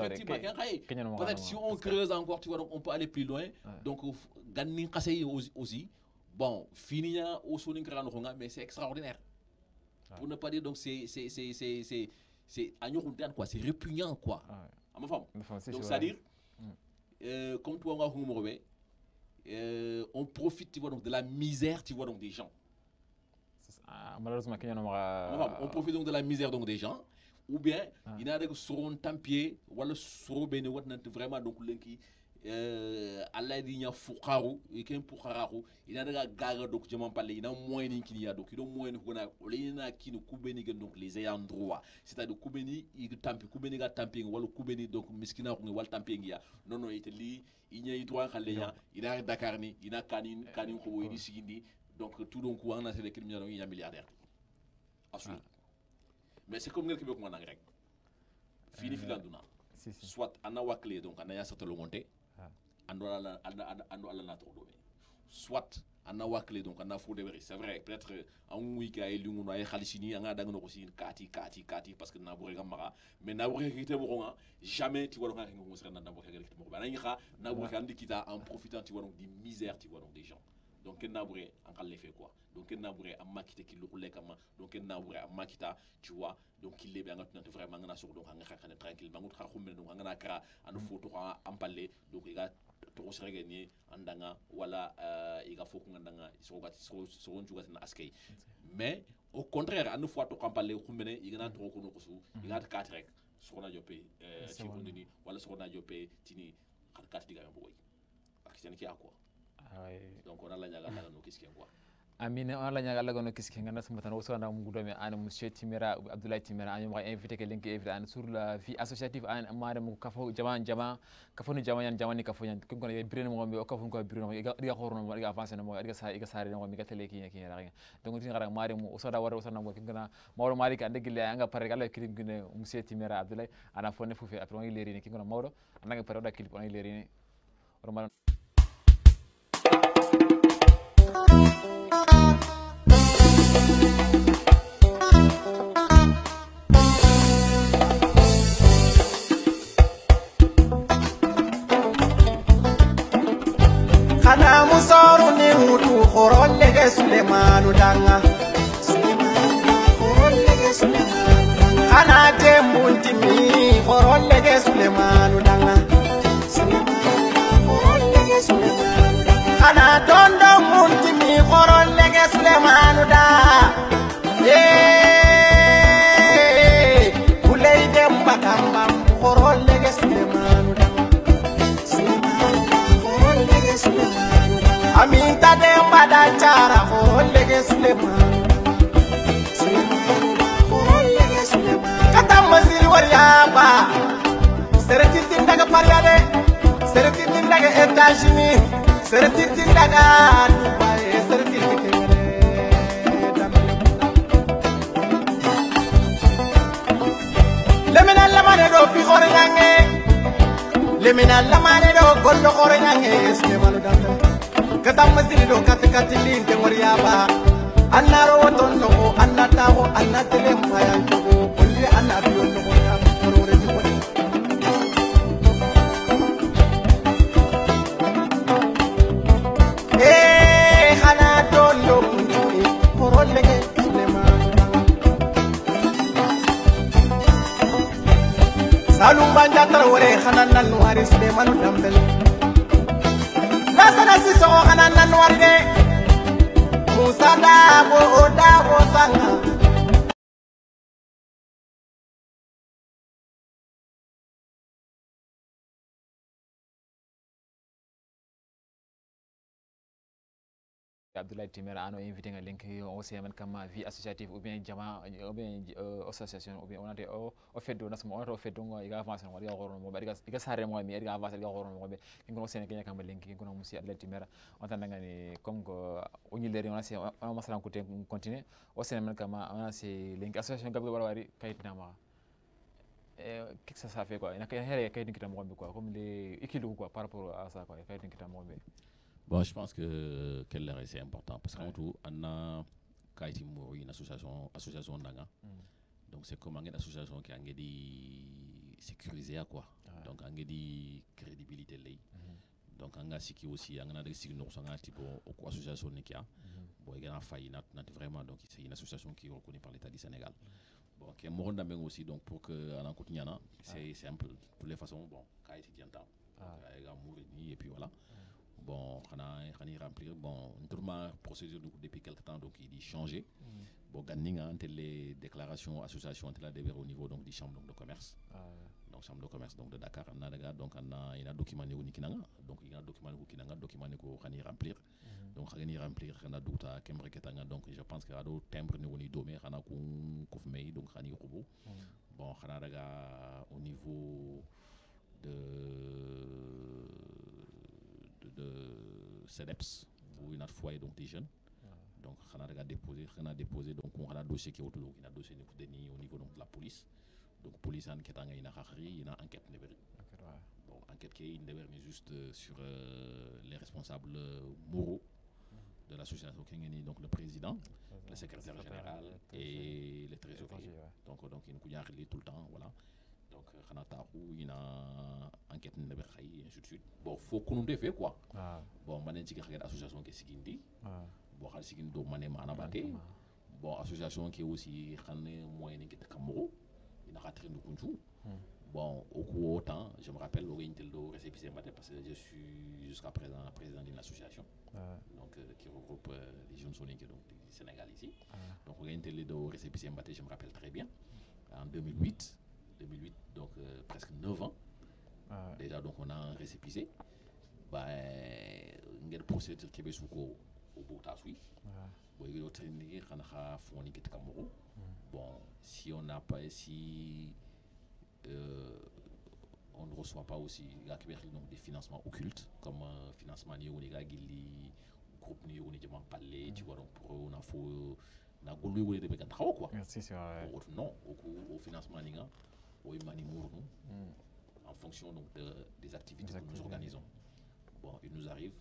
S2: effectivement peut-être si on creuse encore tu vois donc on peut aller plus loin donc ganni xassay aussi bon finia au sonin krano nga mais c'est extraordinaire pour ne pas dire donc c'est agnorontan quoi, c'est répugnant quoi à ma femme donc c'est-à-dire comme toi on profite tu vois donc de la misère tu vois donc des gens
S1: malheureusement
S2: on profite donc de la misère donc des gens ou bien il y a des soron tampier wala soro bene watnant vraiment donc lenki Allah di nya fuqaru e ken fuqaru ina daga gaga donc je m'en parle ina moyen ni kiniya donc ido moyen ko na olina kinu kubeni donc les ayants droit c'est-à-dire kubeni i tampi kubeni ga tampi wala kubeni donc miskina ko wala tampi ngiya non non ite li inya i droit xale nya ina Dakar ni ina kanin ko yi sigindi donc tout donc on a les criminels donc il y a milliardaire ensuite mais c'est comme ngel kebe ko ngana rek fini filanduna soit ana wakle donc ana ya satalo monter ando ala na to do soit ana wakle donc ana fo de c'est vrai peut-être en week ay lungu no ay khalisini anga dang no ko sin kati parce que na bo rega mara mais na bo rega mo nga jamais tu vois donc ngo sera na bo rega mo ba na nga na bo rega ndikita en profitant tu vois donc des misères tu vois donc des gens donc ken nabouré en cas l'effet quoi donc ken nabouré a makita ki lukule kama donc ken nabouré a makita tu vois donc il est bien ngatu vraiment ngana sur donc nga xane tranquille bangut xar xumel donc ngana kra anu photo en parler donc il a to sere gagné andanga wala il a faut ngandanga so juga na askay mais au contraire anu photo en parler xumene il gana to ko no ko su il a 4 rek so na jopé ci rondini wala so na jopé tini xar 4 diga boy ak sen ki quoi donc on a la nyaga no kiske quoi
S1: amine on la nyaga la no kiske ngana sama tan woso na mu domi an monsieur Timera Abdoulaye Timera an mo invité ke lenki invité an sur la vie associative an amare mu kafo jama kafo ni jama yan jamani kafo yan ko ngone birene mo o kafo ko birene mo iga horno mo iga avance mo iga sare mo mi ga tele ki ra donc tin ngara mare mu oso da wara oso na mo ngana mawdo malik ande gille anga pare galla kirim gune monsieur Timera Abdoulaye ana fone fufi après on leri ni ki ngona mawdo anga pare da clip on leri ni normal
S3: Kana musaru ni mutu khorolle ge Sulemanu danga Kana tembunti mi khorolle ge Sulemanu danga Kana tondo munti mi khorolle ge Sulemanu da kulay demba kamba khorolle ge Sulemanu danga Aminta demba da chara khorolle ge Sulemanu Kata mazili wariyaba Sereti tindaga pariade Sereti tindaga États-Unis Sereti tindaga Dubai Sereti tindaga Lemina lamane do fi khore nyange Lemina lamane do gollo khore nyange Sulemanu danga Kata mazili do kati linte wariyaba Annaro wotonno ko annatawo annatele mayanto olli annabiyo no ko ya korore di ko khana tondo kunti korolle ke Sulemanu salum banja tarwore khana nan wari Sulemanu dambel nasana siso khana nan wari de Musada bo oda bo sanga
S1: Abdoulaye Timera ano invité nga link aussi man kama vie associative ou bien jama ou bien association ou bien on a des au fait do nasmo on a au fait do iga avance mo iga gorno mo iga sare mo mi iga avance iga gorno mo be ngi aussi ne kama link ngi no monsieur Abdoulaye Timera on tan nga ni comme ko on y leri on a c'est on masala ko continuer aussi man kama on a c'est link association gabbe wala wari kayit nama qu'est-ce que ça fait quoi? Il y a quelqu'un qui t'a montré quoi, comme les équilibres quoi par rapport à ça quoi. Il y a quelqu'un qui t'a montré.
S2: Bon, je pense que c'est important parce qu'en tout, on a une association d'anga. Donc c'est comme une association qui a une sécurisée quoi. Donc on a une crédibilité là. Donc on a aussi on a des signes type association qui a bon il y a failli vraiment donc c'est une association qui est reconnue par l'État du Sénégal. Bon qui est morond aussi donc pour que on continue c'est simple de toutes les façons bon quand il y a temps et puis voilà. Bon on a remplir bon normalement procédure depuis quelque temps donc il dit changer. Bon gagner entre les déclarations association entre la au niveau donc des chambres de commerce. Donc chambre de commerce donc de Dakar on a donc on a document donc il y a document ko xani remplir donc xani remplir xana douta kembre ketanga donc je pense que ado timbre ni woni domé xana ko fmei donc xani xubu bon xana daga au niveau de CEDEPS ou une autre foyer donc des jeunes donc xana daga déposer donc on a dossier qui autour donc il a dossier au niveau donc de la police. Donc police enquête il y a enquête bon enquête qui est juste sur les responsables moraux de l'association donc le président, le secrétaire général et les trésoriers. Donc il y a tout le temps voilà. Donc il y a enquête et ainsi de suite. Bon faut qu'on nous fait quoi. Bon mané ci association qui sigindi. Bon xal sigindi do mané mana baté. Bon association qui aussi xamné moyen ngi takamoro. Il a raté de Kunju. Bon, au cours autant, je me rappelle au récépissé parce que je suis jusqu'à présent président d'une association donc, qui regroupe les jeunes soniques donc, du Sénégal ici. Donc, au récépissé je me rappelle très bien. En 2008, donc presque 9 ans. Déjà, donc on a un récépissé. Il y a un procédure qui est sous au Boutasoui. Bon, si on n'a pas on ne reçoit pas aussi donc, des financements occultes comme financement groupe tu vois donc pour on a faut quoi non au financement en fonction donc des activités que nous organisons. Bon, il nous arrive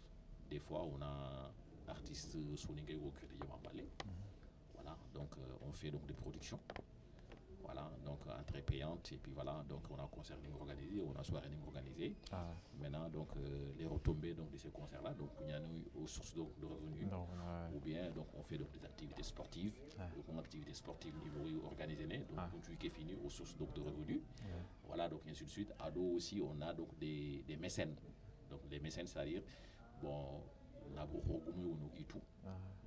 S2: des fois on a artistes soningay ou parler. Voilà, donc on fait donc des productions. Voilà, donc entrée payante et puis voilà, donc on a concert organisé, on a soirée organisée. Maintenant donc les retombées donc de ces concerts là, donc il y a aux sources donc de revenus ou bien donc on fait donc des activités sportives. Donc une activité sportive niveau organisé donc tout qui est fini aux sources donc de revenus. Voilà, donc ainsi de suite. À dos aussi on a donc des mécènes. Donc les mécènes c'est-à-dire bon on a beaucoup et tout.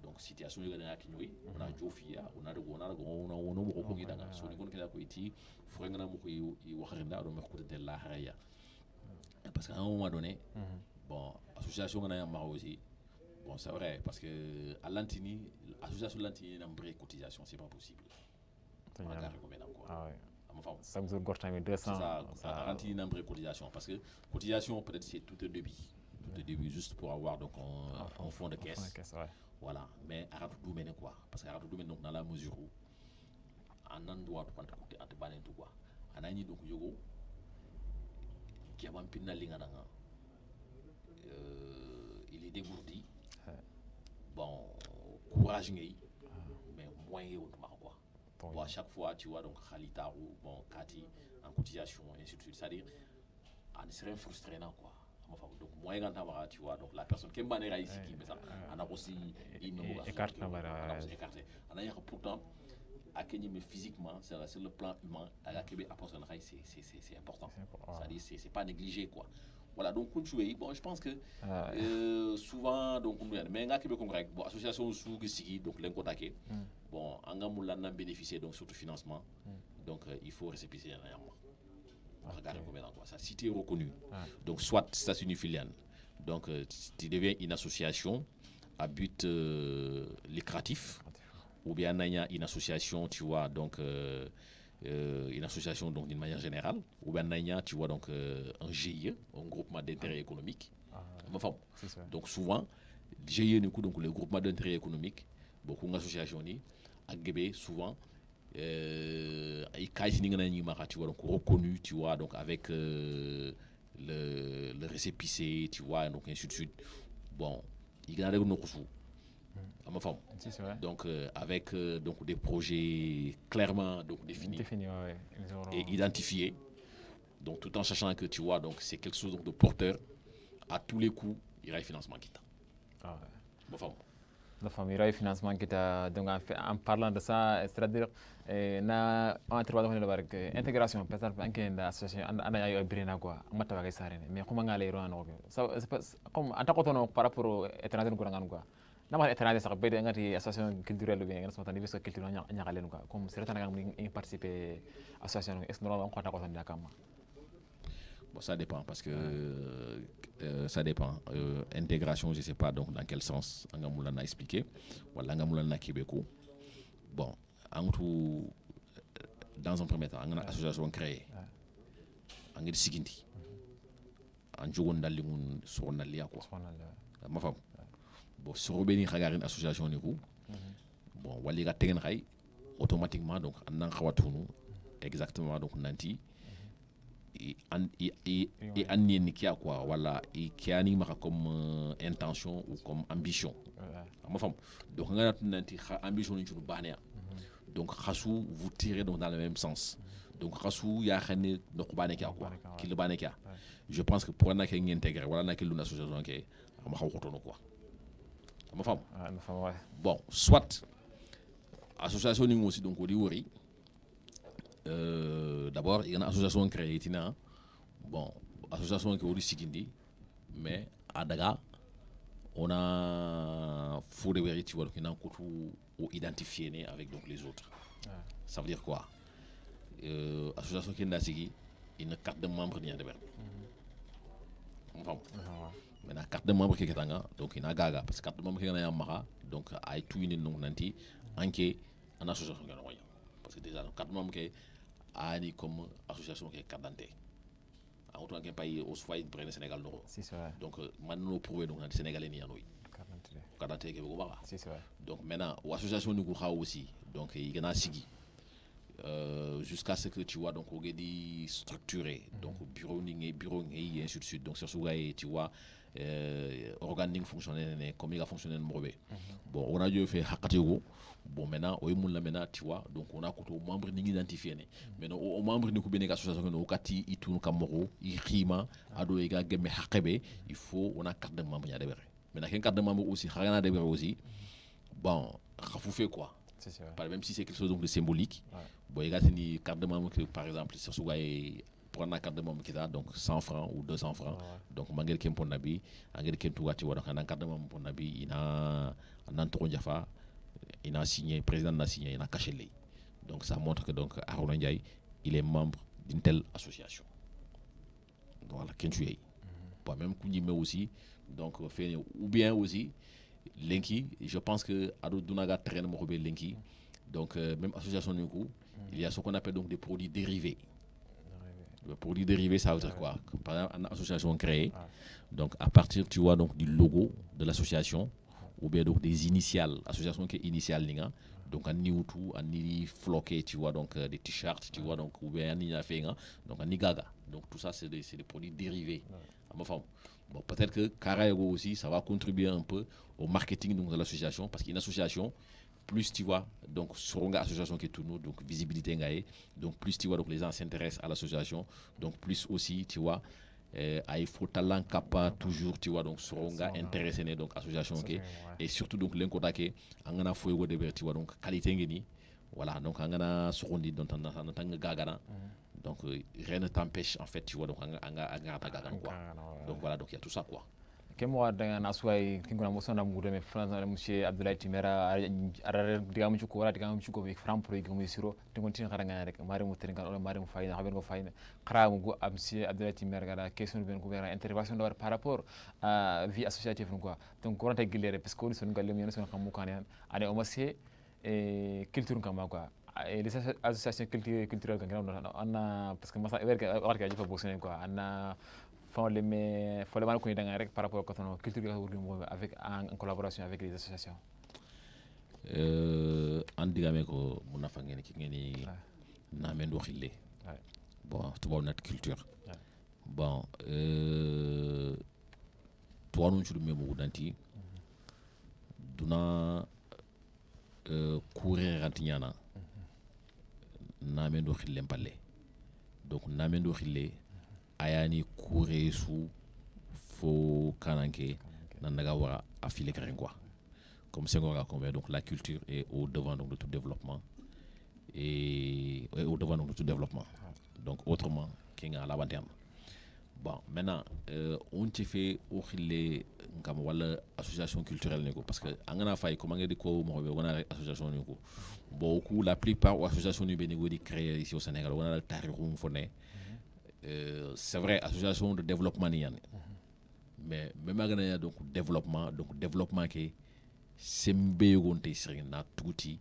S2: Donc situation on a Jofia on a parce qu'à un moment donné bon association on a aussi bon c'est vrai parce que à l'Antini association l'Antini n'a pas de cotisation c'est pas possible
S1: ça me gorge 200
S2: ça Antini n'a pas de cotisation parce que cotisation peut-être c'est tout au début juste pour avoir donc un fonds de caisse. Voilà, mais arabe tout domaine quoi parce que arabe tout domaine donc dans la mesure où en endroit entre banen tout quoi anani donc yogo qui a pinna linga danga il est dégourdi bon courage ngay mais moyen on quoi bon à chaque fois tu vois donc Khalita ou bon Kati en cotisation et ainsi de suite c'est-à-dire on serait frustré non quoi. Donc moi tu vois donc la personne qui est ici qui ça on a aussi écarté on a pourtant à Kenya mais physiquement c'est sur le plan humain à la Québec c'est important c'est-à-dire c'est pas négligé quoi voilà donc bon je pense que souvent donc mais à Québec bon association sous donc l'incotaqué bon en bénéficier donc surtout financement donc il faut récépissé regarde comment quoi ça si tu es reconnu donc soit statut filiale donc tu deviens une association à but lucratif ou bien une association tu vois donc une association donc d'une manière générale ou bien tu vois donc un GIE un groupement d'intérêt économique enfin donc souvent GIE donc le groupement d'intérêt économique beaucoup d'associations ni à souvent tu vois, donc reconnu, tu vois, donc avec le récépissé, tu vois, donc ainsi de suite. Bon, il y a des gens à ma femme. Donc avec donc des projets clairement donc définis et identifiés. Donc tout en sachant que tu vois, donc c'est quelque chose donc, de porteur. À tous les coups, il y aura un financement qui t'a. Ma femme.
S1: La famille, il y a un financement qui t'a. Donc en parlant de ça, c'est-à-dire na intervention de la intégration, peut-être que l'association en a eu bien quoi, on m'a travaillé ça. Mais comment on a les rôles ça comme en tant qu'autonome par rapport aux étrangers quoi. Nama étranger sax bay ngati association culturelle bien ngati sama niveau culturel ñaxalen quoi comme c'est tan ngam participer association est-ce que on xota ko tan yakam.
S2: Bon, ça dépend parce que ça dépend. Intégration, je ne sais pas donc dans quel sens on a expliqué. Voilà, on a Québécois. Bon, dans un premier temps, on a une association créée. On a une Siginti. On a une sur quoi. Ma femme. Bon, sur une association, bon, on a une automatiquement donc on a exactement donc nanti. Et Annie qui a quoi voilà et qui a comme intention ou comme ambition ma femme donc on a ambition donc vous tirez donc dans le même sens donc il y a donc quoi qui le je pense que pour qu'on intégrer voilà une association qui ma quoi ma femme bon soit association aussi donc on d'abord il y a une association créée bon association qui est au Sikindi mais à Daga on a faut de vérité voilà qui n'a ou identifié avec donc les autres ça veut dire quoi association qui n'a sigi une carte de membre n'y a de verbe maintenant carte de membre qui est donc il a gaga parce que carte de membre qui est en donc a tout une donc nanti anke en association parce que déjà carte de membre qui ani comme association qui est carte d'identité en tant que pays au soit le Sénégal donc maintenant prouver donc dans Sénégalais ni anoui carte d'identité qui est donc maintenant l'association nous aussi donc il y en a sigi jusqu'à ce que tu vois donc on est structuré donc bureau et ainsi de suite donc c'est souvent tu vois organique fonctionnel comme il a fonctionné mauvais bon on a dû faire hakatego bon maintenant au maintenant tu vois donc on a côté membre ni identifié maintenant au membre ni ko bénéga association no kati itu kamoro i khima ado e ga gemme hakebe il faut on a carte de membre ya débéré maintenant une carte de membre aussi xana débéré aussi bon xafou fait quoi même si c'est quelque chose donc de symbolique bon il y a une carte de membre que par exemple sur souvent prendre la carte de membre qui a donc 100 francs ou 200 francs donc mangel kem pour nabi angel kem tu wati donc un carte de membre pour nabi il a un Antoine Jaffa il a signé président n'a signé il a caché les donc ça montre que donc Arona Ndiaye il est membre d'une telle association donc voilà quand tu es bon même Koundimé aussi donc fait ou bien aussi Lenki je pense que Ado Dunaga traîne mo Lenki donc même association du coup il y a ce qu'on appelle donc des produits dérivés. Le produit dérivé, ça veut dire quoi? Par exemple, une association créée, donc à partir, tu vois, donc du logo de l'association, ou bien donc des initiales, association qui est initiale, donc un nioutou, un ni floqué, tu vois, donc des t-shirts, tu vois, donc ou bien un ni affaire, donc un ni gaga. Donc tout ça, c'est des produits dérivés. À ma femme. Bon, peut-être que Karaego aussi, ça va contribuer un peu au marketing donc, de l'association, parce qu'une association, plus tu vois, donc sur une association qui est tout nous, donc visibilité ngaye, donc plus tu vois, donc les gens s'intéressent à l'association, donc plus aussi tu vois, il faut talent capable toujours tu vois, donc sur une intéressé donc association qui et surtout donc l'incontacté, on a fouillé de tu vois donc qualité ngeni, voilà donc on a sur on dit donc en tant que gagana, donc rien ne t'empêche en fait tu vois donc on a quoi, donc voilà donc il y a tout ça quoi.
S1: Kemo dengan aswai kinguna musona mugude me France monsieur Abdoulaye Timera ara digamu chuko wala digamu chuko be fram pro igu misiro tingon tin xaranga rek mari mu teringal wala mari mu fayna haben ko fayna xaramu go am monsieur Abdoulaye Timera gala question ben ko bera intervention do par rapport à vie associative quoi donc ko rata gilere parce que on son galle mi son xam mu kan ane o masse culture kam quoi et les associations culturelles kan on parce que massa werka warka jifa boxene quoi ana faut les mal connaître par rapport à la culture avec en collaboration avec les associations.
S2: andigame ko mun na fa ngeen ki ngeen namen do xille bon tubaab nat culture bon tuwanu chudu memu danti duna courir rantiñana namen do xille palle donc namen do xille ayani courir su fo kananke nan daga wara affilé karen quoi comme Senghor a convenu, donc la culture est au devant donc, de tout développement et au devant donc, de tout développement. Donc autrement, qu'il y a la lanterne. Bon, maintenant, on te fait les association culturelle parce que en a fait comment dire quoi on a association beaucoup la plupart des associations qui créées ici au Sénégal on a le Tariroum Foné. C'est vrai association de développement mais même donc développement qui sembe yogonte sirina tuti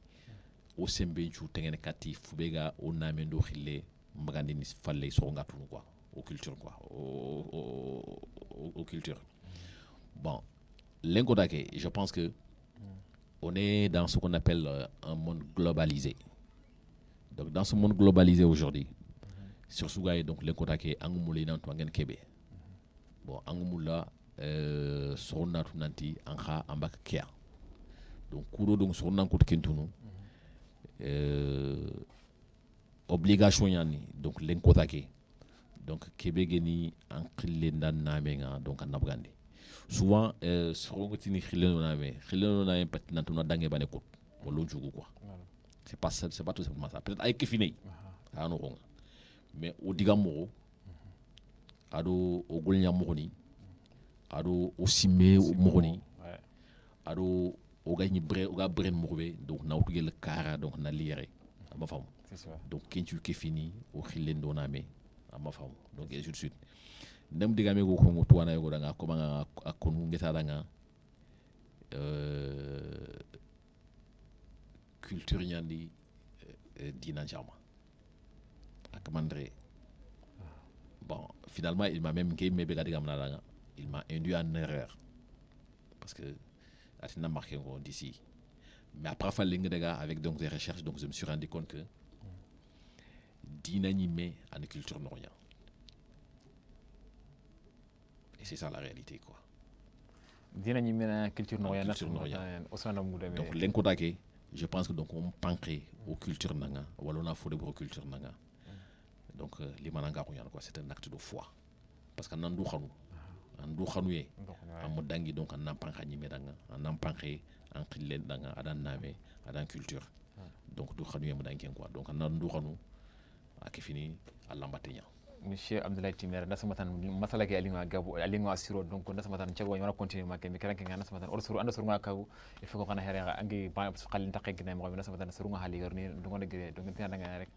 S2: o sembe chu tengene kati fubega o namendo khille mbagandi ni falle so ngatu quoi au culture quoi au culture bon l'enkodake je pense que on est dans ce qu'on appelle un monde globalisé donc dans ce monde globalisé aujourd'hui sur sougaye donc l'enkodake angumule nan to ngen kebe bon angumula so natu nanti anha ambak kia donc kuro donc sur nan ko kentunu obligation yani donc len ko take donc kebe geni en khille ndan namenga donc en abgandi souvent sur ngotini khille no name pat nantuna dange bane ko wolo jugu quoi c'est pas tout simplement ça peut-être ay kefini anu ko mais o digamo ado o golnya mogoni ado o simme mogoni ado o gagni o bren mourbe donc na outu gel kara donc na lire ma fam donc kentu ke fini o khilen do na me ma fam donc et tout de suite ndam digame go ko to wana go danga ko ma akonu ngeta danga culture nyandi dina jama akamandre bon finalement il m'a même game be gadi gamna danga il m'a induit en erreur parce que atina marqué d'ici mais après faire avec donc des recherches donc je me suis rendu compte que d'inanimé en culture norienne et c'est ça la réalité quoi
S1: d'inanimé en culture norienne donc
S2: l'enkodake je pense que donc on pancré aux cultures nanga wala on a fondé aux culture nanga donc les mananga quoi c'est un acte de foi parce que nandu khanu andu khanuye amodangi donc en empanka ni medanga en empanké en khillen danga adan name adan culture donc du khanuye modangi quoi donc nandu khanu akifini alambatenya
S1: monsieur Abdoulaye Timéra ndasamatan masala ke alinga gabu alinga asiro donc ndasamatan cego wona continuer makke mi karanke ngana ndasamatan or suru anda suru ngakaw il faut ko kana here angi ba khalin taqe gina mo ndasamatan suru nga hali garni donc ngade donc tena nga rek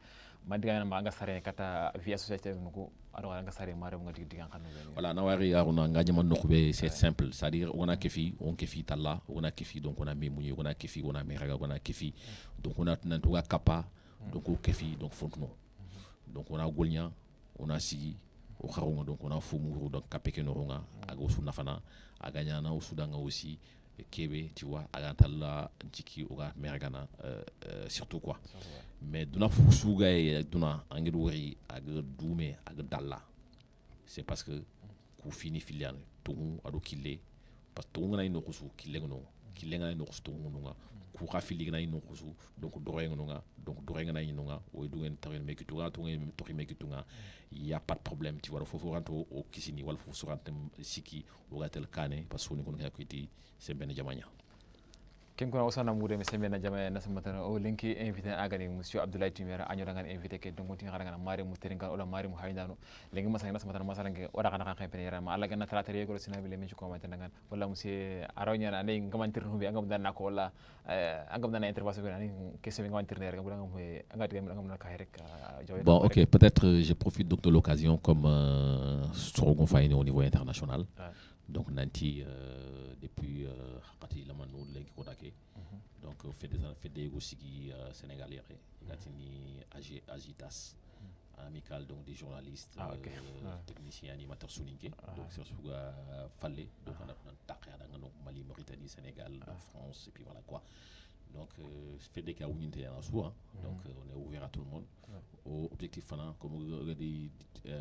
S1: madiga ma nga sare kata vie associative nuko ado nga sare mare nga diga xanu
S2: voilà na wari yaruna nga jama nokube c'est simple c'est à dire on a kefi talla on a kefi donc on a memuni on a kefi on a meraga on a kefi donc on a nantuga kapa donc o kefi donc fontuno donc on a golnya on a si au kharunga donc on a fumuru donc kapeke noronga aga usuna fana aganya na usudanga aussi kebe tu vois agantalla tiki oga mergana surtout quoi mais duna fusuga e duna angedori aga dume aga dalla c'est parce que ku fini filian to ado kille parce que to ngana ino kusu kille ngono kille ngana ino kusu to ngono ku khafili ngana ino kusu donc dorenga nonga donc dorenga na ino nga o dungen tawel mekituga to ngem to mekituga il y a pas de problème tu vois faut rentrer au kisini wala faut rentrer siki o gatel kane parce que on ko ngakiti c'est ben jamanya
S1: ken ko osana mude mi semena jama nasamata o linki invité agani monsieur Abdoulaye Timéra anyo dangan invité ke donc tinga ngana mari mu teringa ola mari mu haydano lengi masanga nasamata masalange oda kana kan penera ma alla ganna trata yego sinabi le mi ci commenter dangan wala monsieur aronya ande ngamantir no bi angam dan nako wala angam dan intervention ani kesse ngamantir ne rek ngam ngati ngam na kay rek
S2: bon ok peut-être je profite donc de l'occasion comme strogon fayne au niveau international donc nanti depuis parti la manu lenki ko dake donc fait des gosigi sénégalais gatini agitas amical donc des journalistes techniciens animateurs souninké donc sur souga fallé donc on a takya dans Mali Mauritanie Sénégal France et puis voilà quoi donc fait des cas où il en soi donc on est ouvert à tout le monde au objectif fana comme regardez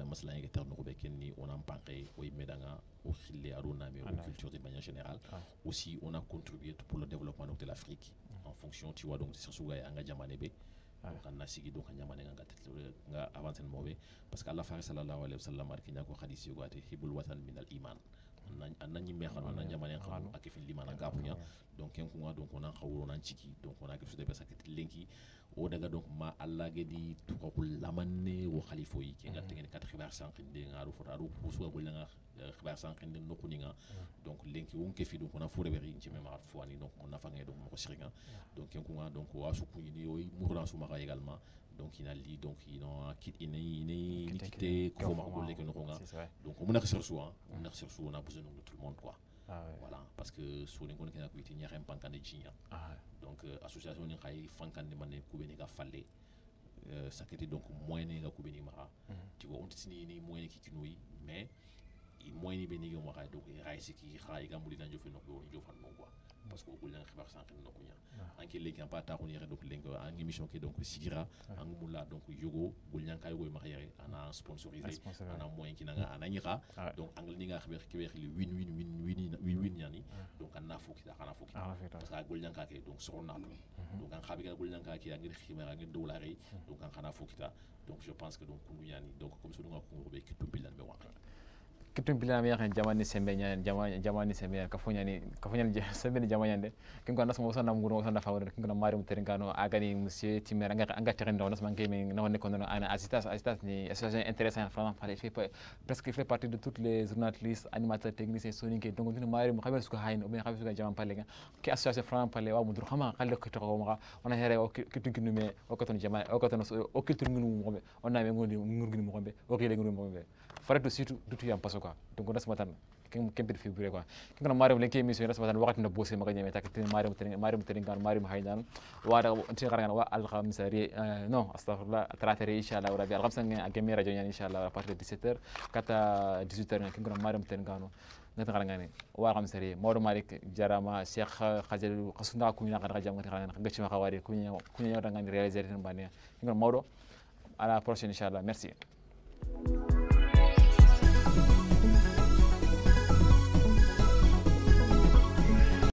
S2: masala yi terme ko beken ni on en parle oui medanga au khille aruna mais aux cultures de manière générale aussi on a contribué pour le développement de l'Afrique en fonction tu vois donc c'est surtout anga jamane be donc on a sigi donc nyamane nga avancer mauvais parce qu'Allah fa sallallahu alayhi wa sallam arkinya ko hadith yo gati hibul watan min al iman anani me xana na nyamane xanu ak fi limana gapunya donc ken ko donc on a xawro nan ciki donc on a quelque chose de parce que lenki o daga donc ma Allah ge di to ko lamanne wo khalifo yi ke ngatte ngene kat xibar sankhinde ngaru fota ru pusu ko nga xibar sankhinde no ko ninga donc lenki won ke fi donc on a fo reweri ci même at fo ani donc on a fa ngay donc ko siringa donc ken ko donc wa su ko ni oy murran su maka également donc il a li donc il a quitté ko ma ko lek no ko nga donc on a sur soi on a sur soi on a besoin de tout le monde quoi voilà parce que sur les qu'on ko ti ñaxem pankande ci ña donc association ni xay fankande mané ko beni ga fallé ça qui était donc moyen ga ko beni ma tu vois on tini ni moyen ki kinoyi mais i moyen beni ga ma donc raisi ki xay ga muli dan jofé no ko ni jofan non quoi parce que ko lan xibar sank no ko nya anki legi pas ta ko ni donc lengo en émission qui donc sigira en mula donc yogo gol nyan kay goy ma yare ana sponsorisé ana moyen ki nga ana ñira donc angle ni nga xaber ki wexi win yani donc ana foki da ana foki parce que gol nyan kay donc sorona donc an xabi ga gol nyan kay ngir ximera ngir dolari donc an xana foki ta donc je pense que donc kundu yani donc comme so nga ko be ki tumbilan be wax
S1: kitum bila mi yakan jamani sembe nyan jamani sembe ka fonyani sembe jamani kin ko nasmo sonna nguro sonna fawre kin ko mari muterinkano agani monsieur timera nga terendo nas manke mi no ne kono ana assistas ni association intéressant vraiment presque fait partie de toutes les journalistes animateurs techniciens soninke donc ni mari mu xaber su ko hayno be xaber su ko jamam palle ki association vraiment palle wa mudur xama xal ko to ma ona here o kitun kinu me o ko ton jamani o ko ton o kitun ngunu mo be ona me ngoni ngurgini mo be o gele ngunu mo be faratu surtout dutu yam paso quoi donc on rasmatan kempet fibure quoi kingana mari lenke émission rasmatan wakati na bosse maka nyame takati mari mutelingan mari haydan wada nti garana wa al khamsari non astaghfirullah trateri inshallah rabbi al khamsan agemi radio yani inshallah à partir de 17h kata 18h kingana mari mutelingano ngata garana wa khamsari mawdo malik jarama cheikh khadjal khasunda ko mina gara jam ngata garana ngati ma khawari kunya ngani réaliser tan bane kingana mawdo à la prochaine inshallah merci